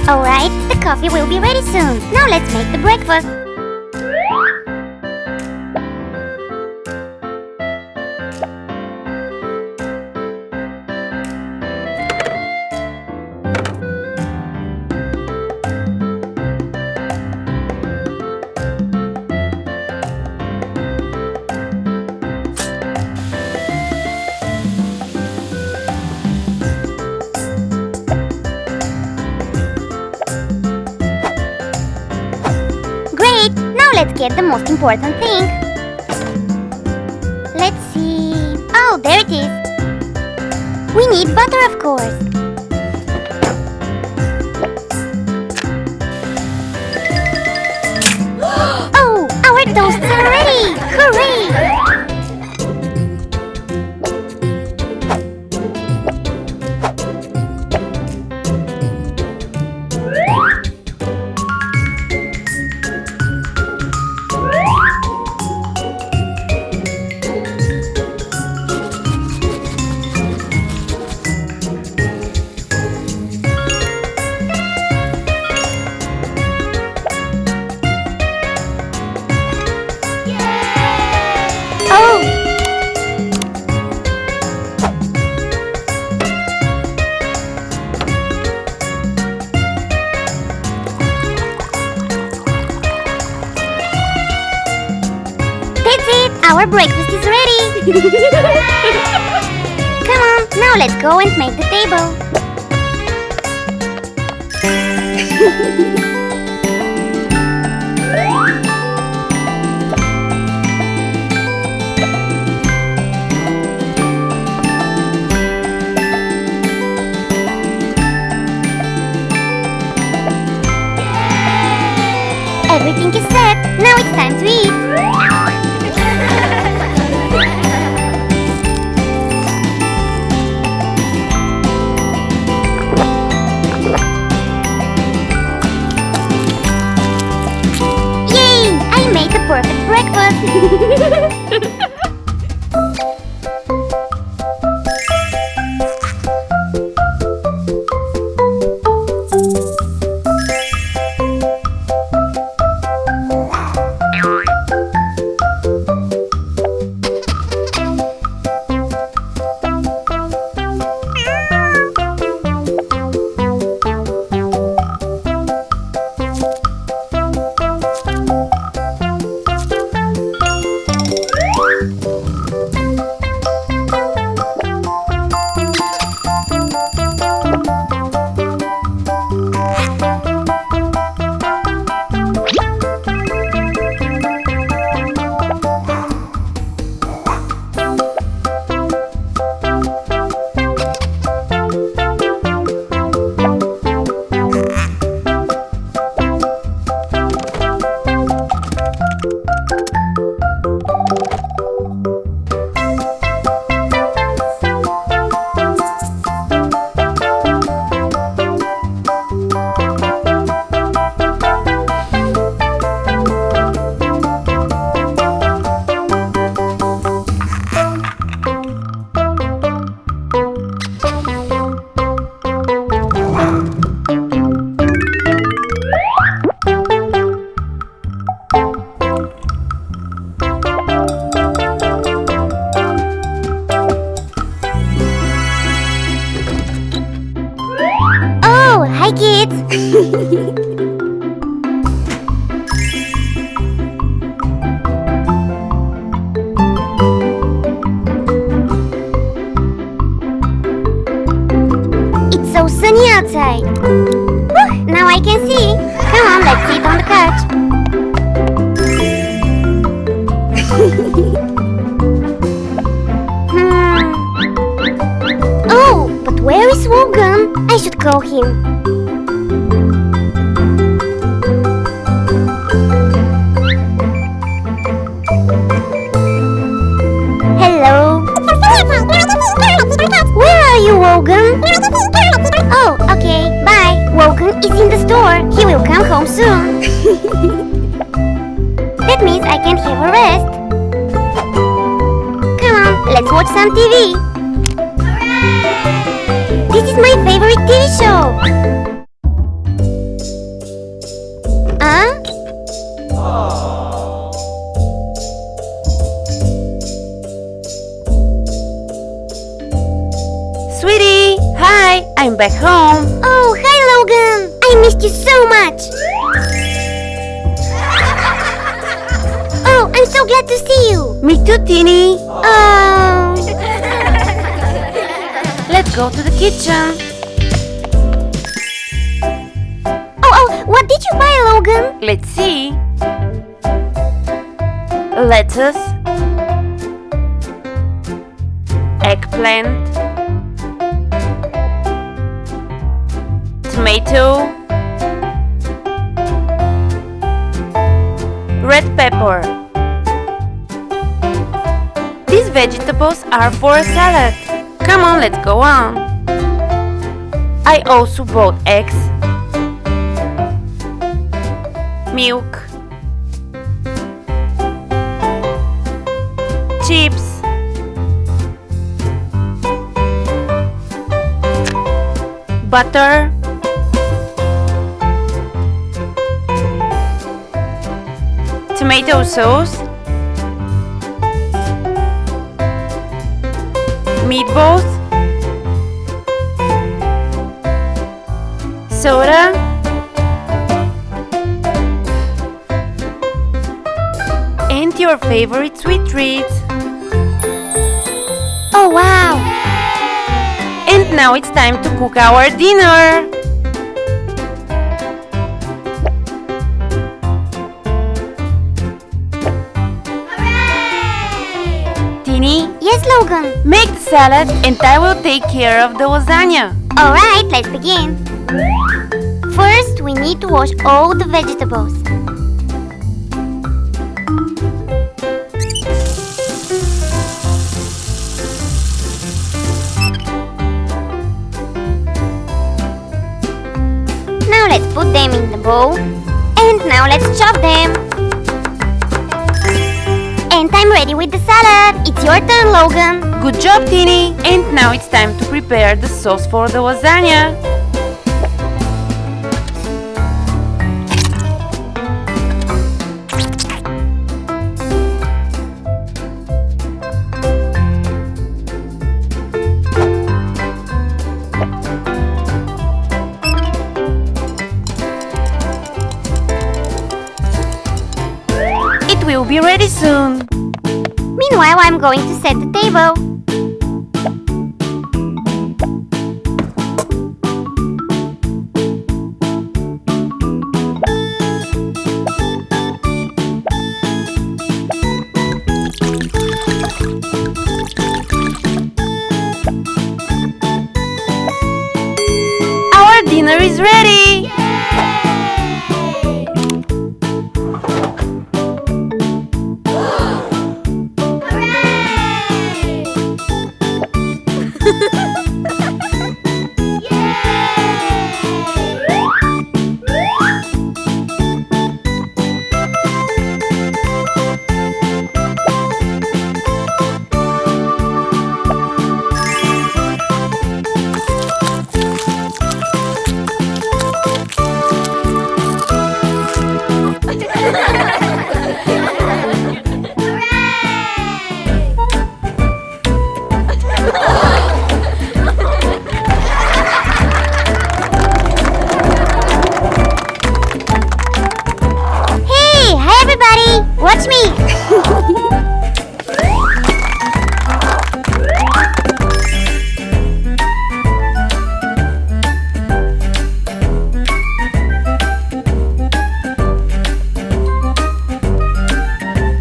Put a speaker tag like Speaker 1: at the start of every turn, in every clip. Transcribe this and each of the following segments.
Speaker 1: Alright, the coffee will be ready soon. Now let's make the breakfast. Great! Now let's get the most important thing. Let's see... Oh, there it is. We need butter, of course. Oh, our toasts are ready! Hooray! Oh! That's it! Our breakfast is ready! Come on, now let's go and make the table. Everything is set. Now it's time to eat. Yay! I made the perfect breakfast. Oh, hi kids! It's so sunny outside. Whew, now I can see. Come on, let's sit on the couch. Oh, but where is Wogan? I should call him. Hello? Where are you, Wogan? Oh, okay, bye. Wogan is in the store. He will come home soon. That means I can have a rest. Come on, let's watch some TV. Hooray! This is my favorite TV show.
Speaker 2: back home.
Speaker 1: Oh, hi Logan! I missed you so much! Oh, I'm so glad to see you!
Speaker 2: Me too, Teeny.
Speaker 1: Oh...
Speaker 2: Let's go to the kitchen.
Speaker 1: Oh, what did you buy, Logan?
Speaker 2: Let's see. Lettuce, eggplant, tomato, red pepper. These vegetables are for a salad. Come on, let's go on. I also bought eggs, milk, chips, butter, tomato sauce, meatballs, soda, and your favorite sweet treat.
Speaker 1: Oh, wow!
Speaker 2: And now it's time to cook our dinner. Teeny,
Speaker 1: Yes, Logan.
Speaker 2: make the salad and I will take care of the lasagna.
Speaker 1: Alright, let's begin. First, we need to wash all the vegetables. Now let's put them in the bowl. And now let's chop them. And I'm ready with the salad. It's your turn, Logan.
Speaker 2: Good job, Teeny. And now it's time to prepare the sauce for the lasagna. It will be ready soon.
Speaker 1: Meanwhile, I'm going to set the table.
Speaker 2: Our dinner is ready.
Speaker 1: Hey, hi everybody! Watch me!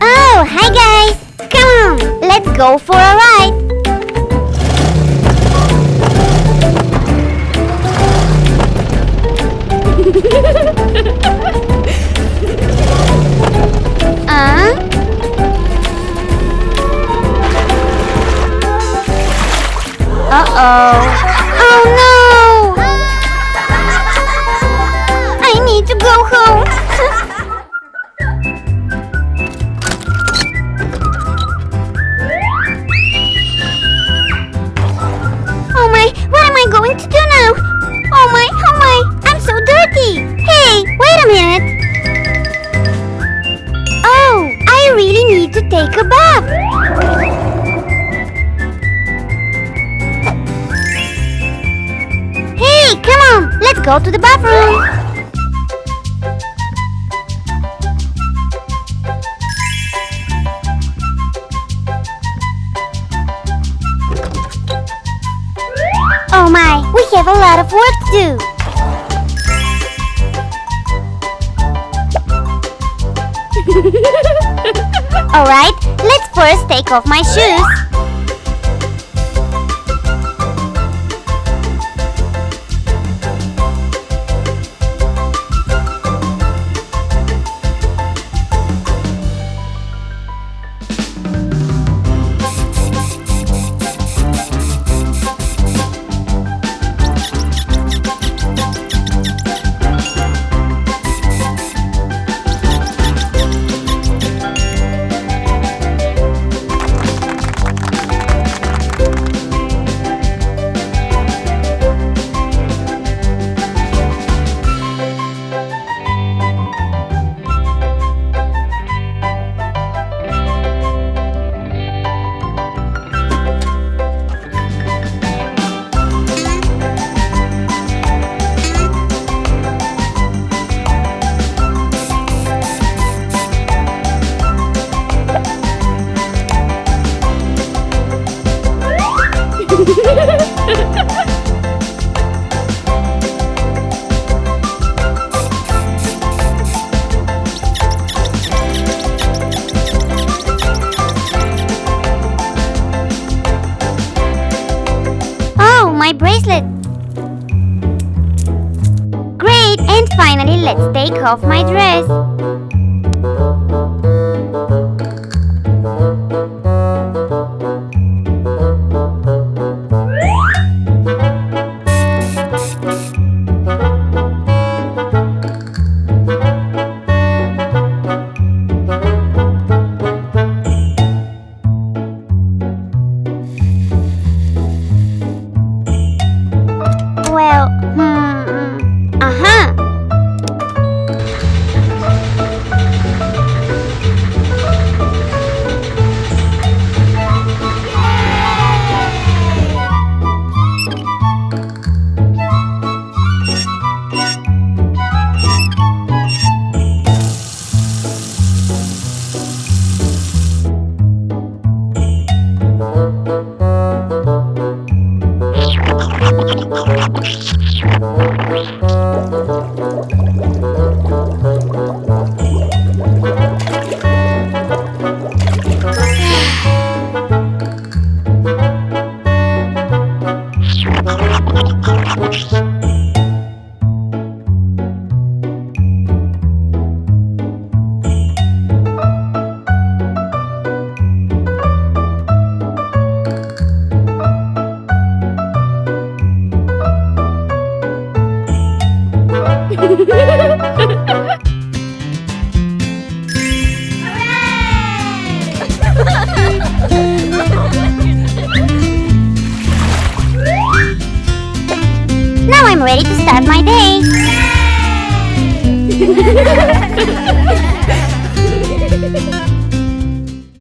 Speaker 1: Oh, hi guys! Come on, let's go for a ride! Uh-oh. Oh no! I need to go home. Oh my, what am I going to do now? Oh my, I'm so dirty. Hey, wait a minute. Oh, I really need to take a bath. go to the bathroom. Oh my, we have a lot of work to do. Alright, let's first take off my shoes. Oh, my bracelet. Great, and finally let's take off my dress. Well, uh-huh. Now I'm ready to start my day.